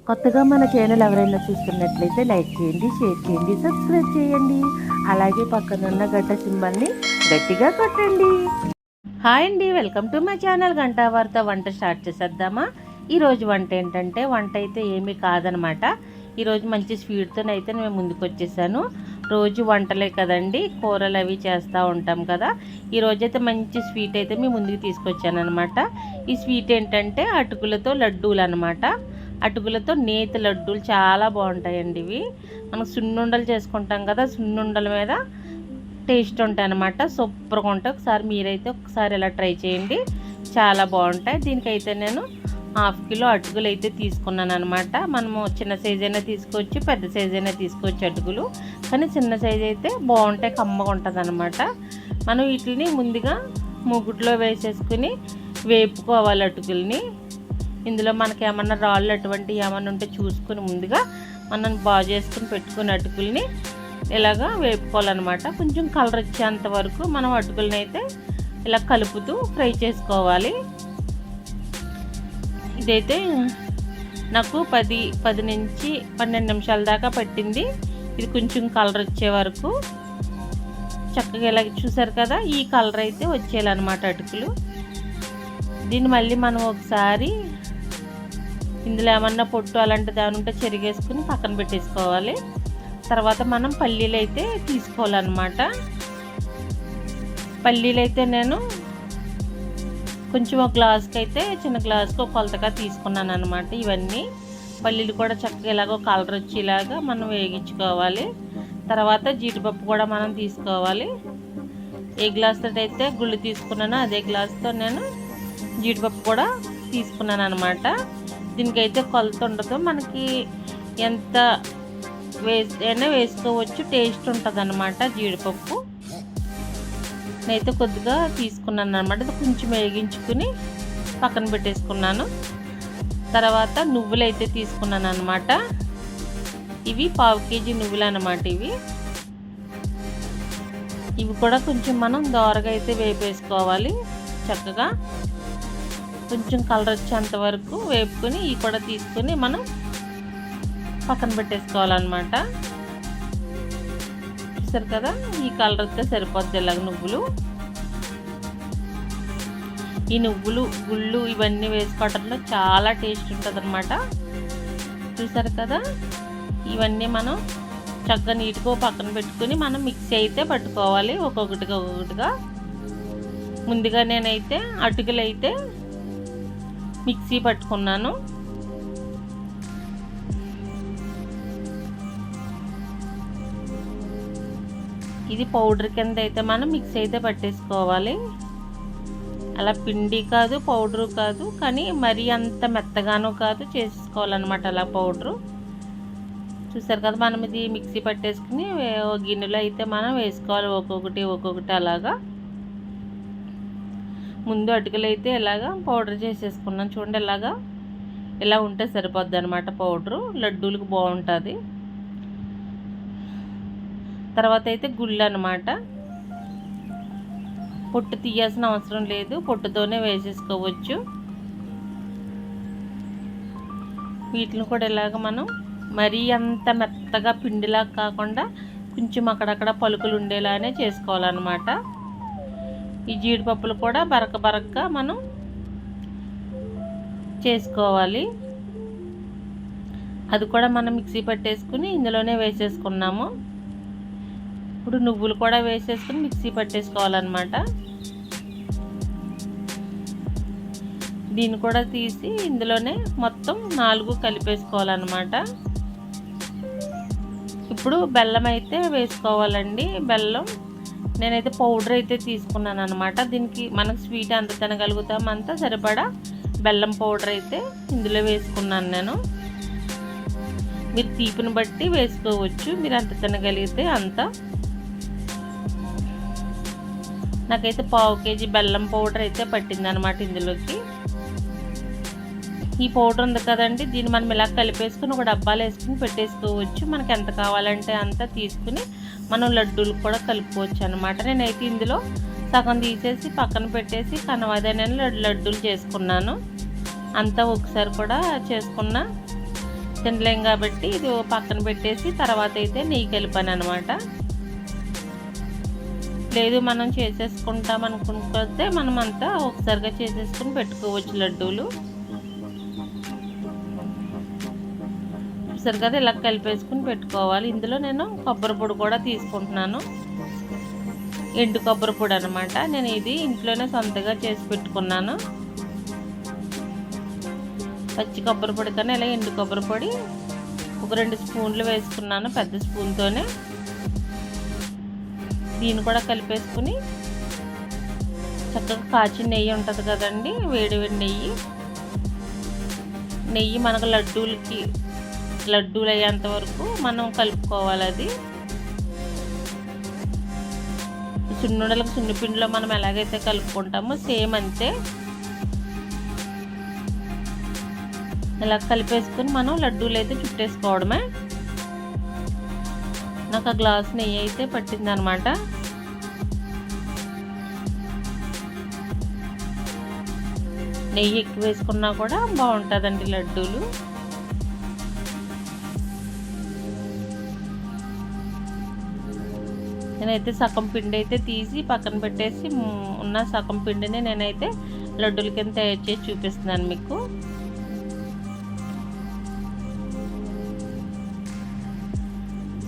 కొత్తగా మన ఛానల్ ఎవరైనా చూస్తున్నట్లయితే లైక్ చేయండి, షేర్ చేయండి, సబ్స్క్రైబ్ చేయండి. అలాగే పక్కనున్న గంట సింబల్ని గట్టిగా కొట్టండి. హాయ్ అండి, వెల్కమ్ టు మై ఛానల్ గంట వార్త. వంట స్టార్ట్ చేసేద్దామా? ఈరోజు వంట ఏంటంటే వంట అయితే ఏమీ కాదనమాట. ఈరోజు మంచి స్వీట్తోనైతే నేను ముందుకు వచ్చేసాను. రోజు వంటలే కదండి, కూరలు అవి చేస్తూ ఉంటాం కదా. ఈరోజైతే మంచి స్వీట్ అయితే మీ ముందుకు తీసుకొచ్చాను అనమాట. ఈ స్వీట్ ఏంటంటే అటుకులతో లడ్డూలు అనమాట. అటుకులతో నేతి లడ్డూలు చాలా బాగుంటాయండి. ఇవి మనం సున్నుండలు చేసుకుంటాం కదా, సున్నుండల మీద టేస్ట్ ఉంటాయి అనమాట. సూపర్గా ఉంటాయి. ఒకసారి ఇలా ట్రై చేయండి, చాలా బాగుంటాయి. దీనికైతే నేను 1/2 కిలో అటుకులు అయితే తీసుకున్నాను అనమాట. మనము చిన్న సైజు అయినా తీసుకోవచ్చు, పెద్ద సైజు అయినా తీసుకోవచ్చు అటుకులు. కానీ చిన్న సైజు అయితే బాగుంటాయి, కమ్మగా ఉంటుంది అనమాట. మనం వీటిని ముందుగా మూగుట్లో వేసేసుకుని వేపుకోవాలి అటుకుల్ని. ఇందులో మనకి ఏమన్నా రాళ్ళు అటువంటివి ఏమన్నా ఉంటే చూసుకుని ముందుగా మనం బాగు చేసుకుని పెట్టుకుని అటుకుల్ని ఇలాగా వేపుకోవాలన్నమాట. కొంచెం కలర్ వచ్చేంత వరకు మనం అటుకుల్ని అయితే ఇలా కలుపుతూ ఫ్రై చేసుకోవాలి. ఇదైతే నాకు 10 నుంచి 12 నిమిషాల దాకా పట్టింది. ఇది కొంచెం కలర్ వచ్చే వరకు చక్కగా ఇలా చూసారు కదా, ఈ కలర్ అయితే వచ్చేయాలన్నమాట అటుకులు. దీన్ని మళ్ళీ మనం ఒకసారి ఇందులో ఏమన్నా పొట్టు అలాంటి దాని ఉంటే చెరిగేసుకుని పక్కన పెట్టేసుకోవాలి. తర్వాత మనం పల్లీలు అయితే తీసుకోవాలన్నమాట. పల్లీలు అయితే నేను కొంచెం ఒక గ్లాస్కి అయితే చిన్న గ్లాస్కి ఒక కొలతగా తీసుకున్నాను అనమాట. ఇవన్నీ పల్లీలు కూడా చక్కగా ఇలాగో కలర్ వచ్చేలాగా మనం వేగించుకోవాలి. తర్వాత జీడిపప్పు కూడా మనం తీసుకోవాలి. ఏ గ్లాస్తో అయితే గుళ్ళు తీసుకున్నానో అదే గ్లాస్తో నేను జీడిపప్పు కూడా తీసుకున్నాను అనమాట. దీనికైతే కొలత ఉండదు, మనకి ఎంత అయినా వేసుకోవచ్చు, టేస్ట్ ఉంటుంది అనమాట జీడిపప్పు. నేనైతే కొద్దిగా తీసుకున్నాను అనమాట. కొంచెం వేగించుకుని పక్కన పెట్టేసుకున్నాను. తర్వాత నువ్వులు అయితే తీసుకున్నాను అనమాట. ఇవి 1/2 కేజీ నువ్వులు అనమాట. ఇవి కూడా కొంచెం మనం దోరగా అయితే వేపేసుకోవాలి. చక్కగా కొంచెం కలర్ వచ్చేంత వరకు వేపుకొని ఇవి కూడా తీసుకొని మనం పక్కన పెట్టేసుకోవాలన్నమాట. చూసారు కదా, ఈ కలర్ వస్తే సరిపోద్ది. ఇలాగ ఈ నువ్వులు గుళ్ళు ఇవన్నీ వేసుకోవడంలో చాలా టేస్ట్ ఉంటుంది అనమాట. చూసారు కదా, ఇవన్నీ మనం చక్కగా నీట్గా పక్కన పెట్టుకుని మనం మిక్సీ అయితే పట్టుకోవాలి ఒక్కొక్కటిగా. ముందుగా నేనైతే అటుకులు అయితే మిక్సీ పట్టుకున్నాను. ఇది పౌడర్ కింద అయితే మనం మిక్సీ అయితే పట్టేసుకోవాలి. అలా పిండి కాదు, పౌడరు కాదు, కానీ మరీ అంత మెత్తగానూ కాదు, చేసుకోవాలన్నమాట అలా పౌడరు. చూసారు కదా, మనం ఇది మిక్సీ పట్టేసుకుని గిన్నెలో అయితే మనం వేసుకోవాలి ఒక్కొక్కటి అలాగా. ముందు అటుకులు అయితే ఇలాగా పౌడర్ చేసేసుకున్నాను. చూడండి, ఇలా ఉంటే సరిపోద్ది అనమాట పౌడరు. లడ్డూలకు బాగుంటుంది. తర్వాత అయితే గుళ్ళు అనమాట. పొట్టు తీయాల్సిన అవసరం లేదు, పొట్టుతోనే వేసేసుకోవచ్చు. వీటిని కూడా ఇలాగ మనం మరీ అంత మెత్తగా పిండిలా కాకుండా కొంచెం అక్కడక్కడ పలుకులు ఉండేలానే చేసుకోవాలన్నమాట. ఈ జీడిపప్పులు కూడా బరకగా మనం చేసుకోవాలి. అది కూడా మనం మిక్సీ పట్టేసుకుని ఇందులోనే వేసేసుకున్నాము. ఇప్పుడు నువ్వులు కూడా వేసేసుకుని మిక్సీ పట్టేసుకోవాలన్నమాట. దీన్ని కూడా తీసి ఇందులోనే మొత్తం 4 కలిపేసుకోవాలన్నమాట. ఇప్పుడు బెల్లం అయితే వేసుకోవాలండి. బెల్లం నేనైతే పౌడర్ అయితే తీసుకున్నాను అనమాట. దీనికి మనకు స్వీట్ ఎంత తినగలుగుతాం అంత సరిపడా బెల్లం పౌడర్ అయితే ఇందులో వేసుకున్నాను నేను. మీరు తీపిని బట్టి వేసుకోవచ్చు, మీరు ఎంత తినగలిగితే అంత. నాకైతే 1/2 కేజీ బెల్లం పౌడర్ అయితే పట్టింది అనమాట ఇందులోకి. ఈ పౌడర్ ఉంది కదండి, దీన్ని మనం ఇలా కలిపేసుకుని ఒక డబ్బాలో వేసుకుని పెట్టేసుకోవచ్చు. మనకి ఎంత కావాలంటే అంత తీసుకుని మనం లడ్డూలు కూడా కలుపుకోవచ్చు అనమాట. నేనైతే ఇందులో సగం తీసేసి పక్కన పెట్టేసి కనవదనని లడ్డూలు చేసుకున్నాను. అంతా ఒకసారి కూడా చేసుకున్న తినలేం కాబట్టి ఇది పక్కన పెట్టేసి తర్వాత అయితే నెయ్యి కలిపాను అనమాట. లేదు మనం చేసేసుకుంటాం అనుకుంటే మనం అంతా ఒకసారిగా చేసేసుకుని పెట్టుకోవచ్చు లడ్డూలు. ఒకసారి కదా ఇలా కలిపేసుకుని పెట్టుకోవాలి. ఇందులో నేను కొబ్బరి పొడి కూడా తీసుకుంటున్నాను, ఎండు కొబ్బరి పొడి అనమాట. నేను ఇది ఇంట్లోనే సొంతగా చేసి పెట్టుకున్నాను. పచ్చి కొబ్బరి పొడి కన్నా ఇలా ఎండు కొబ్బరి పొడి ఒక 2 స్పూన్లు వేసుకున్నాను పెద్ద స్పూన్తోనే. దీన్ని కూడా కలిపేసుకుని చక్కగా కాచిన నెయ్యి ఉంటుంది కదండి, వేడి వేడి నెయ్యి మనకు లడ్డూలు అయ్యేంత వరకు మనం కలుపుకోవాలి. అది సున్నుండలకు సున్నిపిండిలో మనం ఎలాగైతే కలుపుకుంటామో సేమ్ అంతే. ఇలా కలిపేసుకుని మనం లడ్డూలు అయితే చుట్టేసుకోవడమే. నాకు ఆ గ్లాస్ నెయ్యి అయితే పట్టింది అనమాట. నెయ్యి ఎక్కువ వేసుకున్నా కూడా బాగుంటుందండి లడ్డూలు. నేనైతే సగం పిండి అయితే తీసి పక్కన పెట్టేసి ఉన్న సగం పిండిని నేనైతే లడ్డూల కింద తయారు చేసి చూపిస్తున్నాను మీకు.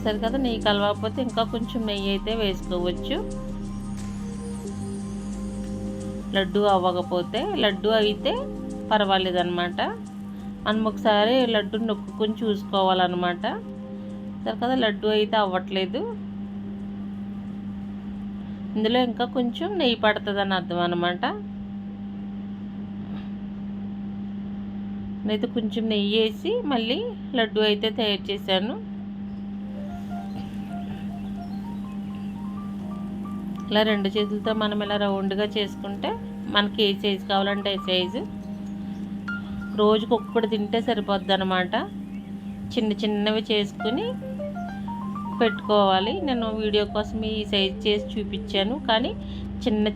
సరే కదా, నెయ్యి కలవకపోతే ఇంకా కొంచెం నెయ్యి అయితే వేసుకోవచ్చు. లడ్డు అవ్వకపోతే, లడ్డు అయితే పర్వాలేదు అనమాట. మనం ఒకసారి లడ్డు నొక్కుని చూసుకోవాలన్నమాట. సరే కదా, లడ్డు అయితే అవ్వట్లేదు, ఇందులో ఇంకా కొంచెం నెయ్యి పడుతుందని అర్థం అనమాట. నేనైతే కొంచెం నెయ్యి వేసి మళ్ళీ లడ్డు అయితే తయారు చేశాను. ఇలా 2 చేతులతో మనం ఇలా రౌండ్గా చేసుకుంటే మనకి ఏ సైజు కావాలంటే ఏ సైజు, రోజుకి ఒక్కటి తింటే సరిపోద్ది అనమాట. చిన్నవి చేసుకుని పెట్టుకోవాలి. నేను వీడియో కోసం ఈ సైజు చేసి చూపించాను, కానీ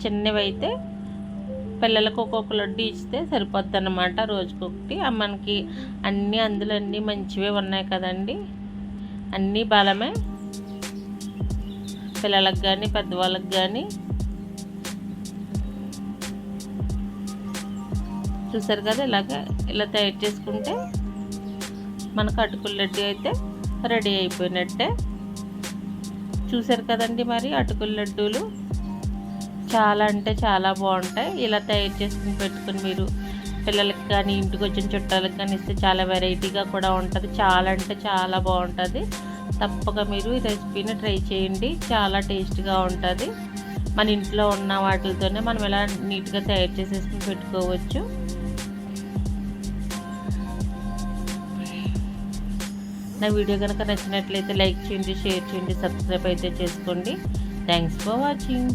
చిన్నవి అయితే పిల్లలకు ఒక్కొక్క లడ్డు ఇస్తే సరిపోద్ది అనమాట, రోజుకొకటి. మనకి అందులో అన్నీ మంచివే ఉన్నాయి కదండి, అన్నీ బలమే, పిల్లలకు కానీ పెద్దవాళ్ళకి కానీ. చూసారు కదా, ఇలా తయారు చేసుకుంటే మనకు అటుకుల లడ్డు అయితే రెడీ అయిపోయినట్టే. చూసారు కదండి, మరి అటుకుల లడ్డూలు చాలా అంటే చాలా బాగుంటాయి. ఇలా తయారు చేసుకుని పెట్టుకుని మీరు పిల్లలకి కానీ ఇంటికి వచ్చిన చుట్టాలకు కానీ ఇస్తే చాలా వెరైటీగా కూడా ఉంటుంది, చాలా అంటే చాలా బాగుంటుంది. తప్పక మీరు ఈ రెసిపీని ట్రై చేయండి, చాలా టేస్ట్గా ఉంటుంది. మన ఇంట్లో ఉన్న వాటితోనే మనం ఇలా నీట్గా తయారు చేసేసుకుని పెట్టుకోవచ్చు. నా వీడియో కనుక నచ్చినట్లయితే లైక్ చేయండి, షేర్ చేయండి, సబ్స్క్రైబ్ అయితే చేసుకోండి. Thanks for watching.